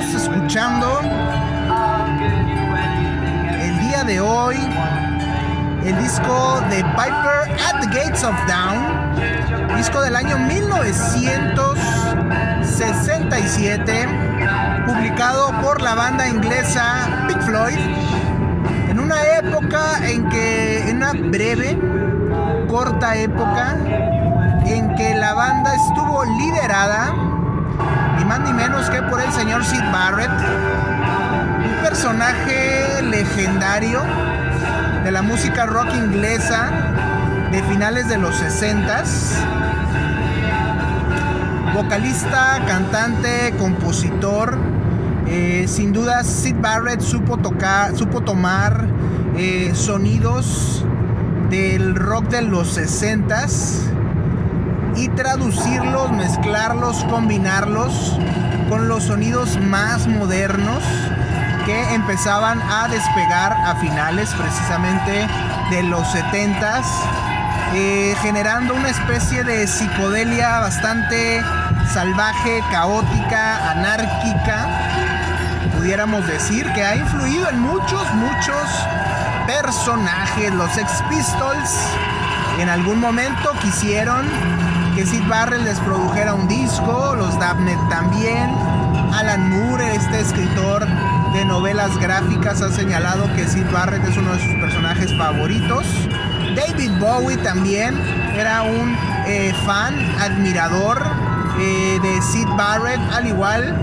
estamos escuchando el día de hoy el disco de Piper at the Gates of Dawn, disco del año 1967, publicado por la banda inglesa Pink Floyd, en una época en una breve, corta época, en que la banda estuvo liderada ni más ni menos que por el señor Syd Barrett, un personaje legendario de la música rock inglesa de finales de los 60s, vocalista, cantante, compositor. Sin duda Syd Barrett supo tomar sonidos del rock de los 60s y traducirlos, mezclarlos, combinarlos con los sonidos más modernos que empezaban a despegar a finales precisamente de los 70s, generando una especie de psicodelia bastante salvaje, caótica, anárquica, pudiéramos decir, que ha influido en muchos personajes. Los Sex Pistols en algún momento quisieron que Syd Barrett les produjera un disco, los Dabney también. Alan Moore, este escritor de novelas gráficas, ha señalado que Syd Barrett es uno de sus personajes favoritos. David Bowie también era un fan, admirador de Syd Barrett, al igual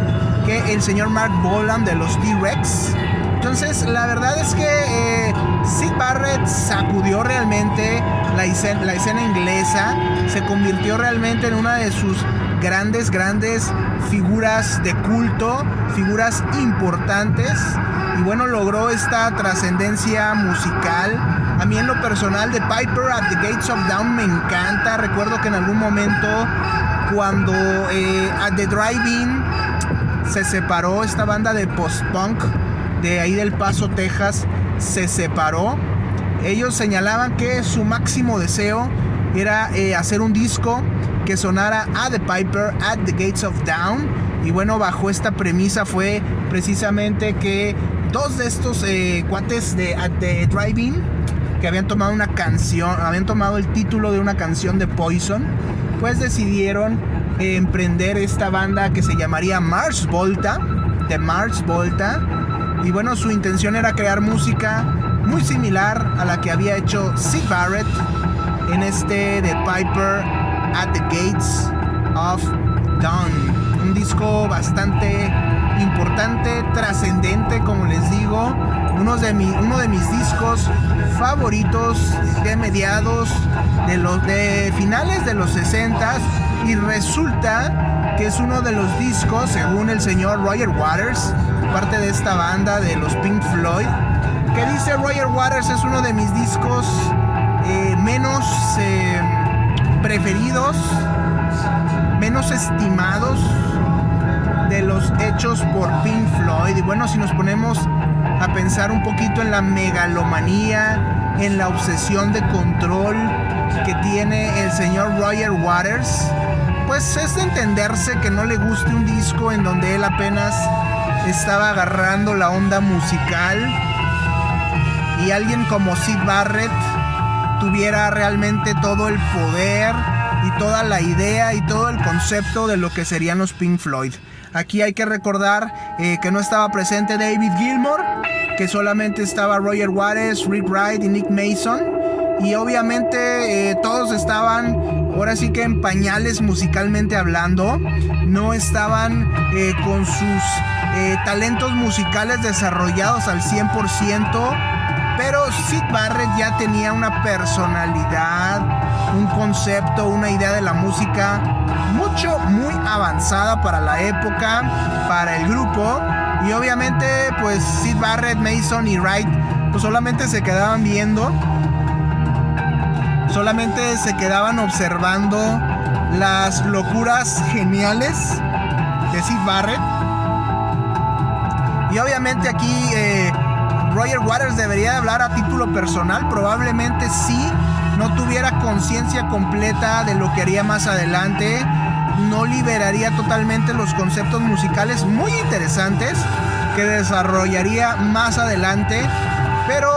que el señor Mark Bolan de los T-Rex. Entonces la verdad es que Syd Barrett sacudió realmente la escena inglesa, se convirtió realmente en una de sus grandes figuras de culto, figuras importantes, y bueno, logró esta trascendencia musical. A mí en lo personal de Piper at the Gates of Dawn me encanta. Recuerdo que en algún momento cuando at the Drive-In se separó, esta banda de post-punk de ahí del Paso, Texas, se separó. Ellos señalaban que su máximo deseo era hacer un disco que sonara a The Piper at the Gates of Dawn. Y bueno, bajo esta premisa fue precisamente que dos de estos cuates de At the Drive-In, que habían tomado una canción, habían tomado el título de una canción de Poison, pues decidieron emprender esta banda que se llamaría Mars Volta, de Mars Volta. Y bueno, su intención era crear música muy similar a la que había hecho Syd Barrett en este The Piper at the Gates of Dawn. Un disco bastante importante, trascendente, como les digo. Uno de mis discos favoritos de mediados de finales de los 60s. Y resulta que es uno de los discos, según el señor Roger Waters, parte de esta banda de los Pink Floyd, que dice Roger Waters es uno de mis discos menos preferidos, menos estimados de los hechos por Pink Floyd. Y bueno, si nos ponemos a pensar un poquito en la megalomanía, en la obsesión de control que tiene el señor Roger Waters, pues es de entenderse que no le guste un disco en donde él apenas estaba agarrando la onda musical y alguien como Syd Barrett tuviera realmente todo el poder y toda la idea y todo el concepto de lo que serían los Pink Floyd. Aquí hay que recordar que no estaba presente David Gilmour, que solamente estaba Roger Waters, Rick Wright y Nick Mason, y obviamente todos estaban ahora sí que en pañales musicalmente hablando, no estaban con sus talentos musicales desarrollados al 100%, pero Syd Barrett ya tenía una personalidad, un concepto, una idea de la música muy avanzada para la época, para el grupo. Y obviamente pues Syd Barrett, Mason y Wright pues solamente se quedaban viendo, solamente se quedaban observando las locuras geniales de Syd Barrett. Y obviamente aquí Roger Waters debería hablar a título personal. Probablemente sí no tuviera conciencia completa de lo que haría más adelante. no liberaría totalmente los conceptos musicales muy interesantes que desarrollaría más adelante, pero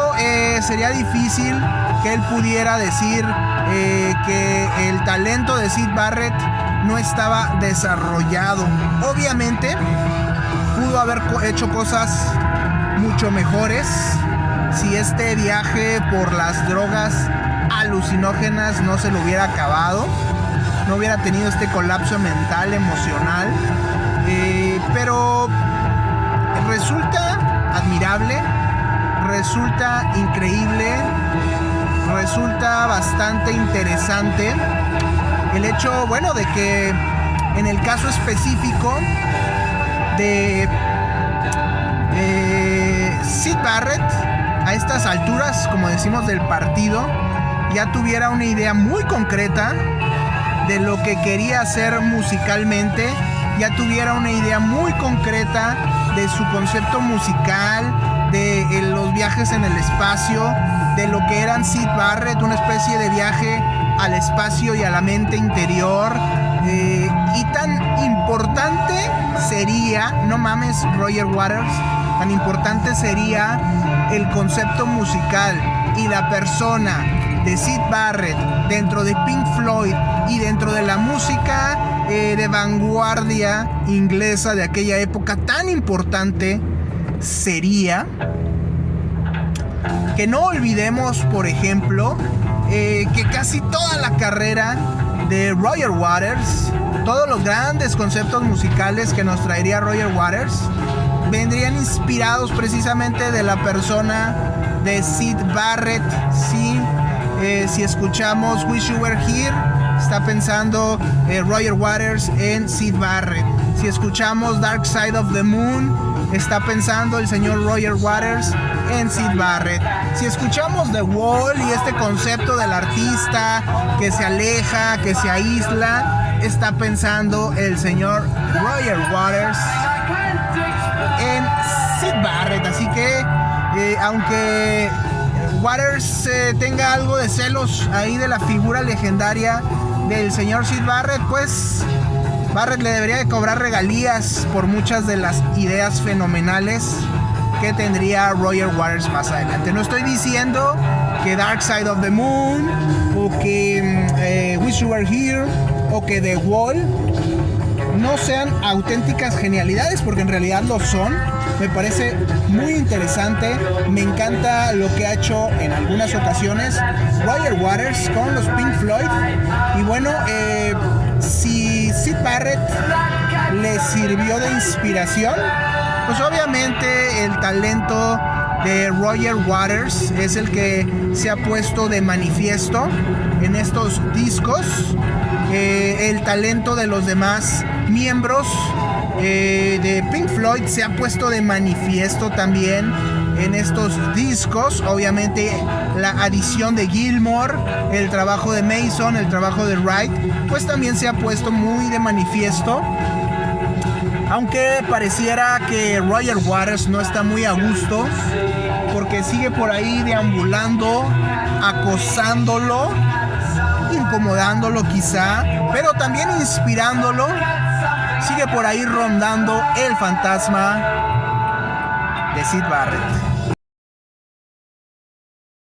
sería difícil que él pudiera decir que el talento de Syd Barrett no estaba desarrollado. Obviamente pudo haber hecho cosas mucho mejores si este viaje por las drogas alucinógenas no se lo hubiera acabado, no hubiera tenido este colapso mental, emocional, pero resulta admirable, resulta increíble, resulta bastante interesante el hecho, bueno, de que en el caso específico de Syd Barrett, a estas alturas, como decimos, del partido, ya tuviera una idea muy concreta de lo que quería hacer musicalmente, ya tuviera una idea muy concreta de su concepto musical, de los viajes en el espacio, de lo que eran Syd Barrett, una especie de viaje al espacio y a la mente interior. Y tan importante sería, no mames, Roger Waters, tan importante sería el concepto musical y la persona de Syd Barrett dentro de Pink Floyd y dentro de la música de vanguardia inglesa de aquella época tan importante sería que no olvidemos, por ejemplo, que casi toda la carrera de Roger Waters, todos los grandes conceptos musicales que nos traería Roger Waters, vendrían inspirados precisamente de la persona de Syd Barrett. Sí, si escuchamos Wish You Were Here, está pensando Roger Waters en Syd Barrett. Si escuchamos Dark Side of the Moon, está pensando el señor Roger Waters en Syd Barrett. Si escuchamos The Wall y este concepto del artista que se aleja, que se aísla, está pensando el señor Roger Waters en Syd Barrett. Así que aunque Waters tenga algo de celos ahí de la figura legendaria del señor Syd Barrett, pues Barrett le debería de cobrar regalías por muchas de las ideas fenomenales que tendría Roger Waters más adelante. No estoy diciendo que Dark Side of the Moon o que Wish You Were Here o que The Wall no sean auténticas genialidades, porque en realidad lo son. Me parece muy interesante, me encanta lo que ha hecho en algunas ocasiones Roger Waters con los Pink Floyd. Y bueno, si Syd Barrett le sirvió de inspiración, pues obviamente el talento de Roger Waters es el que se ha puesto de manifiesto en estos discos. El talento de los demás miembros de Pink Floyd se ha puesto de manifiesto también en estos discos. Obviamente la adición de Gilmour, el trabajo de Mason, el trabajo de Wright, pues también se ha puesto muy de manifiesto. Aunque pareciera que Roger Waters no está muy a gusto, porque sigue por ahí deambulando, acosándolo, incomodándolo quizá, pero también inspirándolo. Sigue por ahí rondando el fantasma de Syd Barrett.